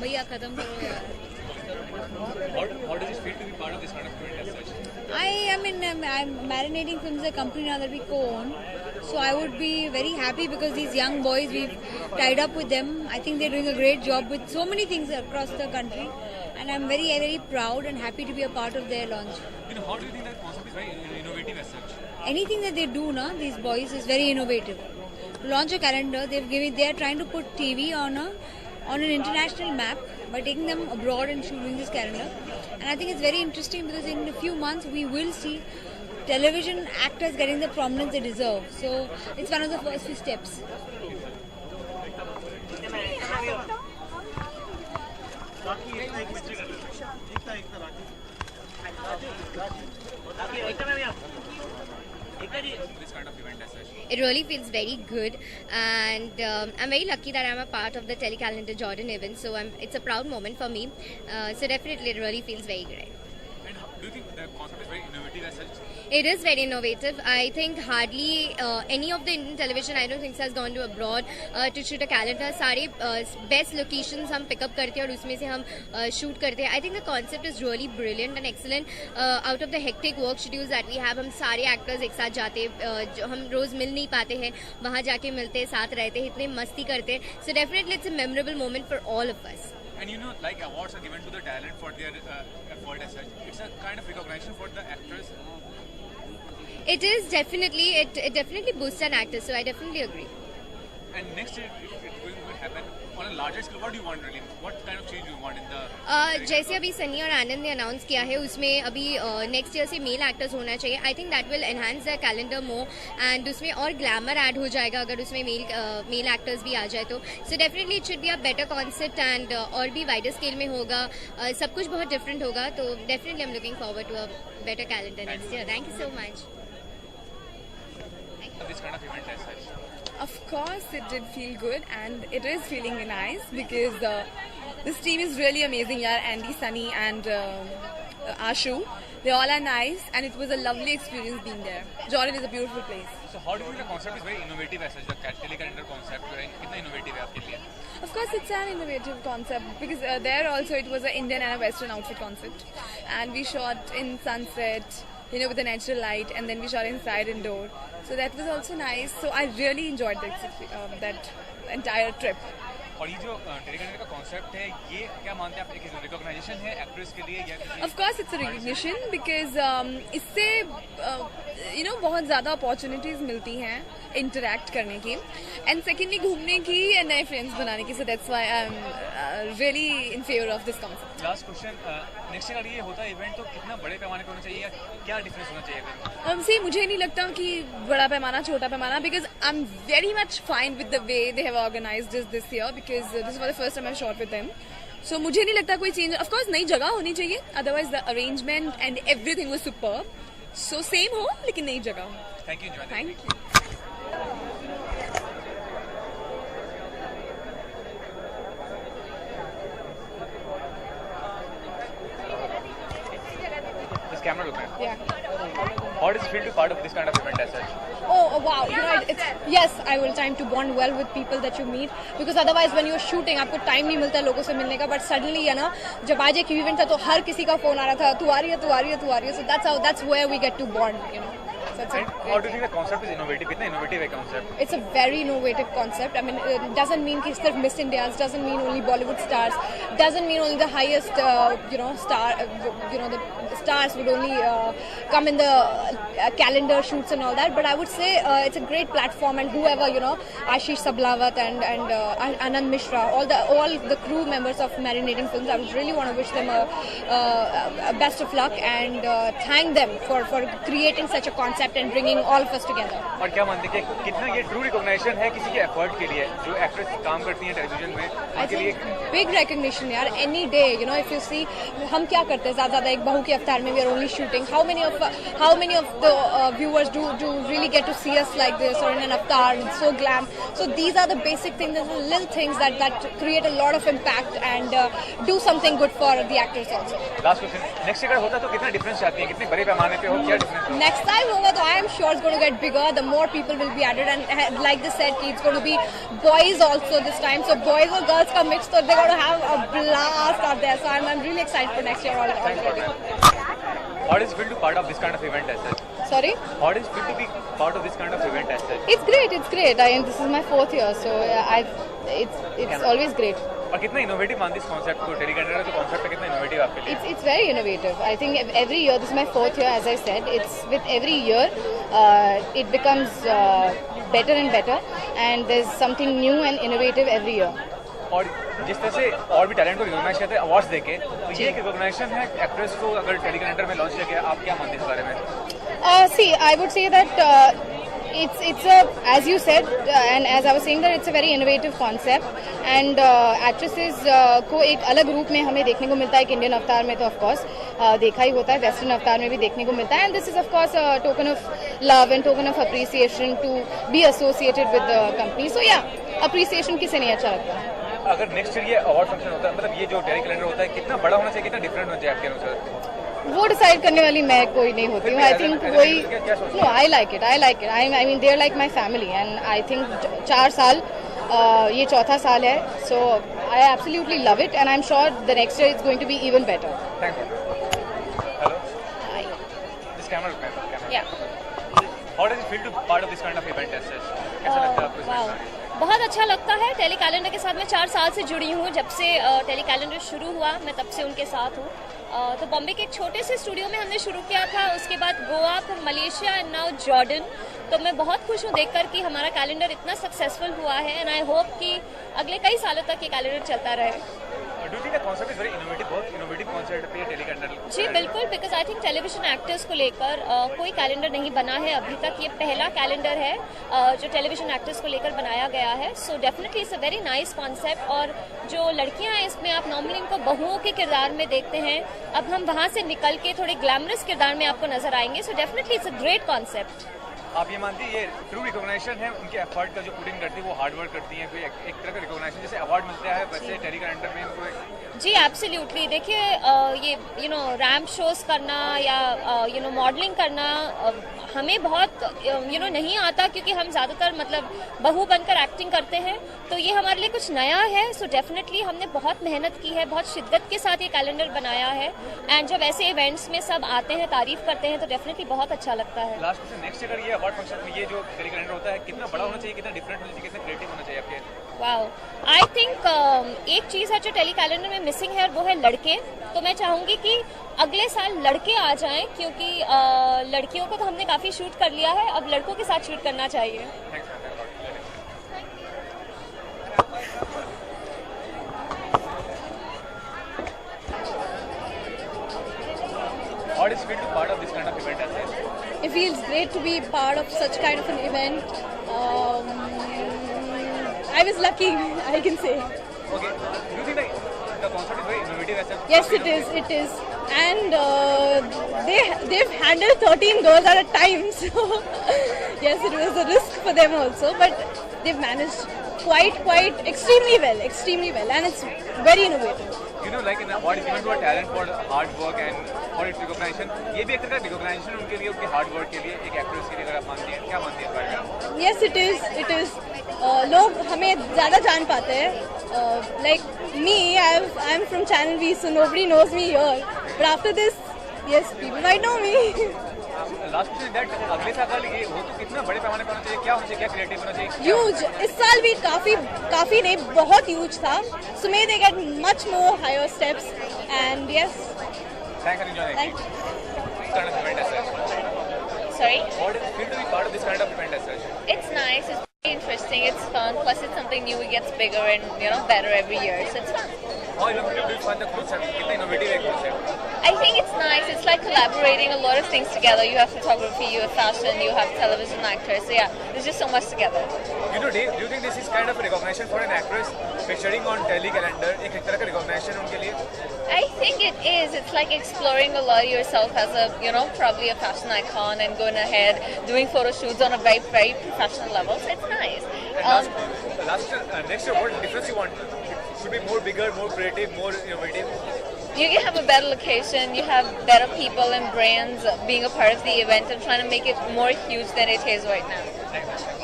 भैया खत्म करो यार. How does it feel to be part of this kind of event as such? I'm marinating films a company now that we co-own, so I would be very happy because these young boys, we've tied up with them. I think they're doing a great job with so many things across the country, and I'm very, very proud and happy to be a part of their launch. How do you think that concept is very innovative as such? Anything that they do now, these boys, is very innovative. To launch a calendar, they are trying to put TV on an international map by taking them abroad and shooting this calendar. And I think it's very interesting because in a few months we will see television actors getting the prominence they deserve. So it's one of the first few steps. This kind of event as such. It really feels very good, and I'm very lucky that I'm a part of the Telecalendar Jordan event, so it's a proud moment for me. So definitely it really feels very great. And do you think the concept is very innovative as such? It is very innovative. I think hardly any of the Indian television, I don't think, has gone to abroad to shoot a calendar. सारे best locations हम pick up करते हैं और उसमें से हम shoot करते हैं. I think the concept is really brilliant and excellent. Out of the hectic work schedules that we have, हम सारे actors एक साथ जाते हैं, हम रोज मिल नहीं पाते हैं, वहाँ जाके मिलते हैं, साथ रहते हैं, इतने मस्ती करते हैं. So definitely it's a memorable moment for all of us. And like awards are given to the talent for their effort as such. It's a kind of recognition for the actors. It is definitely, it definitely boosts an actor, so I definitely agree. And next year, if it's going to happen on a larger scale, what do you want really? What kind of change do you want in the? जैसे अभी सनी और आनंद ने announce किया है, उसमें अभी next year से male actors होना चाहिए. I think that will enhance the calendar more, and उसमें और ग्लैमर ऐड हो जाएगा अगर उसमें मेल एक्टर्स भी आ जाए तो. So definitely it should be a better concept and और भी वाइडर स्केल में होगा. सब कुछ बहुत डिफरेंट होगा, तो definitely I am looking forward to a better calendar next year. Thank you so much. This kind of event as such. Of course, it did feel good, and it is feeling nice because this team is really amazing. Yeah, Andy, Sunny, and Ashu. They all are nice, and it was a lovely experience being there. Jordan is a beautiful place. So how do you think the concept is very innovative as such? The telecalendar concept, कितना innovative है आपके लिए? Of course, it's an innovative concept because there also it was an Indian and a Western outfit concept, and we shot in sunset, with a natural light, and then we shot inside indoor. So that was also nice. So I really enjoyed that entire trip. और ये जो टेलीकैलेंडर का concept है, ये क्या मानते हैं आप, एक रिकॉग्नाइजेशन है एक्ट्रेस के लिए या किसी? Of course, it's a recognition because इससे बहुत ज़्यादा अपॉर्चुनिटीज मिलती हैं इंटरेक्ट करने की, एंड सेकेंडली घूमने की एंड नए फ्रेंड्स बनाने की. So that's why I am really in favour of this concept. Last question, next year ये होता है इवेंट, तो कितना बड़े पैमाने पर होना चाहिए या क्या डिफरेंस होना चाहिए? See, मुझे नहीं लगता कि बड़ा पैमाना छोटा पैमाना, because I'm very much fine with the way they have organized this year, because this was the first time I shot with them. So मुझे नहीं लगता कोई चेंज. Of course नई जगह होनी चाहिए, otherwise the arrangement and everything was superb. So same हो लेकिन नई जगह हो. Thank you. Thank you. This camera look at. Yeah. How does it feel to be part of this kind of event as such? Oh wow, yes, I will time to bond well with people that you meet, because otherwise when you're shooting आपको time नहीं मिलता है लोगों से मिलने का. But suddenly है ना, जब आज एक इवेंट था तो हर किसी का फोन आ रहा था, तू आ रही है. So that's where we get to bond, So it's And how do you think the concept is innovative? कितना innovative है concept? It's a very innovative concept. I mean, it doesn't mean कि सिर्फ Miss Indias, doesn't mean only Bollywood stars, doesn't mean only the highest, the stars would only come in the calendar shoots and all that. But I would say it's a great platform, and whoever, Ashish Sablawat and Anand Mishra, all the crew members of Marinating Films, I would really want to wish them a best of luck and thank them for creating such a concept and bringing all of us together. और क्या मानते हैं कि कितना ये true recognition है किसी के एफर्ट के लिए, जो एक्ट्रेस काम करती हैं टेलीविजन में, उनके लिए बिग रिकॉग्निशन यार. Any day, if you see, हम क्या करते हैं ज्यादा एक बहू के अवतार में, we are only shooting. How many of the viewers do really get to see us like this or in an avatar. It's so glam. So these are the basic things, the little things that create a lot of impact and do something good for the actors also. Last question, next अगर होता तो कितना difference चाहती है, कितने बड़े पैमाने पे हो, क्या डिफरेंस? Next time होगा तो I am sure it's going to get bigger. The more people will be added, and like they said, it's going to be boys also this time. So boys and girls का mix, so they're going to have a blast out there. So I'm really excited for next year already. How does it feel to part of this kind of event as such? Sorry? How does it feel to be part of this kind of event as such? It's great. It's great. I mean, this is my 4th year, so it's always great. और कितना innovative मानती इस concept को, टेलीकैलेंडर का concept कितना innovative आपके लिए? It's very innovative. I think every year, this is my 4th year, as I said. It's with every year, it becomes better and better, and there's something new and innovative every year. और जिस तरह से और भी talent को recognise करते हैं awards देके, तो ये एक रिकॉग्नाइजेशन है एक्ट्रेस को अगर टेलीकैलेंडर में लॉन्च किया गया, आप क्या मानते हैं इस बारे में? See, I would say that it's a, as you said, and as I was saying, that it's a very innovative concept, and actresses को एक अलग रूप में हमें देखने को मिलता है कि इंडियन अवतार में तो ऑफ कोर्स देखा ही होता है, वेस्टर्न अवतार में भी देखने को मिलता है, and this is of course a token of love and token of appreciation to be associated with the company. So yeah, appreciation किसे नहीं अच्छा लगता है. अगर नेक्स्ट ईयर ये अवार्ड फंक्शन होता है, मतलब ये जो टेलीकैलेंडर होता है, कितना बड़ा होना चाहिए, कितना डिफरेंट होना चाहिए आपके अनुसार? वो डिसाइड करने वाली मैं कोई नहीं होती हूँ. आई थिंक वही, no, I like it. I mean they are like my family, and I think 4 साल, ये 4था साल है, so I absolutely love it, and I am sure the next year is going to be even better. Thank you. Hello, this camera. Yeah how does it feel to part of this kind of event as such? कैसा लगता है आपको इसमें? बहुत अच्छा लगता है. Tele calendar के साथ मैं 4 साल से जुड़ी हूँ. जब से टेली कैलेंडर शुरू हुआ मैं तब से उनके साथ हूँ. तो बॉम्बे के एक छोटे से स्टूडियो में हमने शुरू किया था, उसके बाद गोवा, फिर मलेशिया एंड नाउ जॉर्डन. तो मैं बहुत खुश हूँ देखकर कि हमारा कैलेंडर इतना सक्सेसफुल हुआ है, एंड आई होप कि अगले कई सालों तक ये कैलेंडर चलता रहे. Do you think the concept is very innovative, बहुत इनोवेटिव कांसेप्ट है टेलीकैलेंडर? जी बिल्कुल, because I think television actors को लेकर कोई कैलेंडर नहीं बना है अभी तक. ये पहला कैलेंडर है जो टेलीविजन एक्टर्स को लेकर बनाया गया है. So definitely it's a very nice concept. और जो लड़कियां हैं इसमें, आप नॉर्मली इनको बहुओं के किरदार में देखते हैं, अब हम वहां से निकल के थोड़े ग्लैमरस किरदार में आपको नजर आएंगे. So definitely it's a great concept. आप ये मानती है ये ट्रू रिकॉग्निशन है उनके एफर्ट का, जो पुटिंग करती है वो हार्ड वर्क करती है, कोई एक तरह का रिकॉग्निशन जैसे अवार्ड मिलता है वैसे टेलीकैलेंडर में इनको? जी एब्सोल्युटली. देखिए ये रैम्प शोज करना या मॉडलिंग करना हमें बहुत नहीं आता, क्योंकि हम ज़्यादातर मतलब बहू बनकर एक्टिंग करते हैं, तो ये हमारे लिए कुछ नया है. सो डेफिनेटली हमने बहुत मेहनत की है, बहुत शिद्दत के साथ ये कैलेंडर बनाया है, एंड जब ऐसे इवेंट्स में सब आते हैं, तारीफ करते हैं, तो डेफिनेटली बहुत अच्छा लगता है. लास्ट क्वेश्चन, नेक्स्ट ईयर ये अवार्ड फंक्शन में ये जो टेलीकैलेंडर होता है कितना बड़ा होना चाहिए, कितना डिफरेंट होना चाहिए, कितना क्रिएटिव होना चाहिए आपके? वाओ, आई थिंक एक चीज़ है जो टेली कैलेंडर में मिसिंग है, और वो है लड़के. तो मैं चाहूँगी कि अगले साल लड़के आ जाएं, क्योंकि लड़कियों को तो हमने काफ़ी शूट कर लिया है, अब लड़कों के साथ शूट करना चाहिए. How does it feel to part of this kind of event as such? It feels great to be part of such kind of an event. I was lucky, I can say. Okay, do you think the concept is very innovative as such? Yes, it is. It is, and they've handled 13 girls at a time. So yes, it was a risk for them also, but they've managed quite extremely well, and it's very innovative. You know, like in award is given to a talent for hard work and for its recognition. ये भी एक तरह का recognition उनके लिए, उनके hard work के लिए, एक actress के लिए, अगर आप मानती हैं, क्या मानती हैं इस बारे में? Yes, it is. लोग हमें ज़्यादा जान पाते हैं. Like me, I'm from Channel V, so nobody knows me here. But after this, yes, people might know me. Last question that अगले साल ये हो तो कितना बड़े पैमाने पर होना चाहिए, क्या होना चाहिए, क्या क्रिएटिव होना चाहिए? ह्यूज. इस साल भी काफी नहीं, बहुत ह्यूज था. So may they get much more higher steps, and yes. Thank you enjoy Thank kind of event as such. Sorry? How does it feel to be part of this kind of event as such? It's nice, it's very interesting, it's fun, plus it's something new, it gets bigger and better every year, so it's fun. How innovative do you find the concept? कितना innovative है concept? I think it's nice. It's like collaborating a lot of things together. You have photography, you have fashion, you have television actors. So yeah, there's just so much together. You know, Dave, do you think this is kind of a recognition for an actress featuring on telecalendar? एक तरह का recognition उनके लिए? I think it is. It's like exploring a lot of yourself as a, probably a fashion icon and going ahead, doing photo shoots on a very, very professional level. So it's nice. Next year, what difference you want? Should be more bigger, more creative, more innovative. You can have a better location, you have better people and brands being a part of the event and trying to make it more huge than it is right now.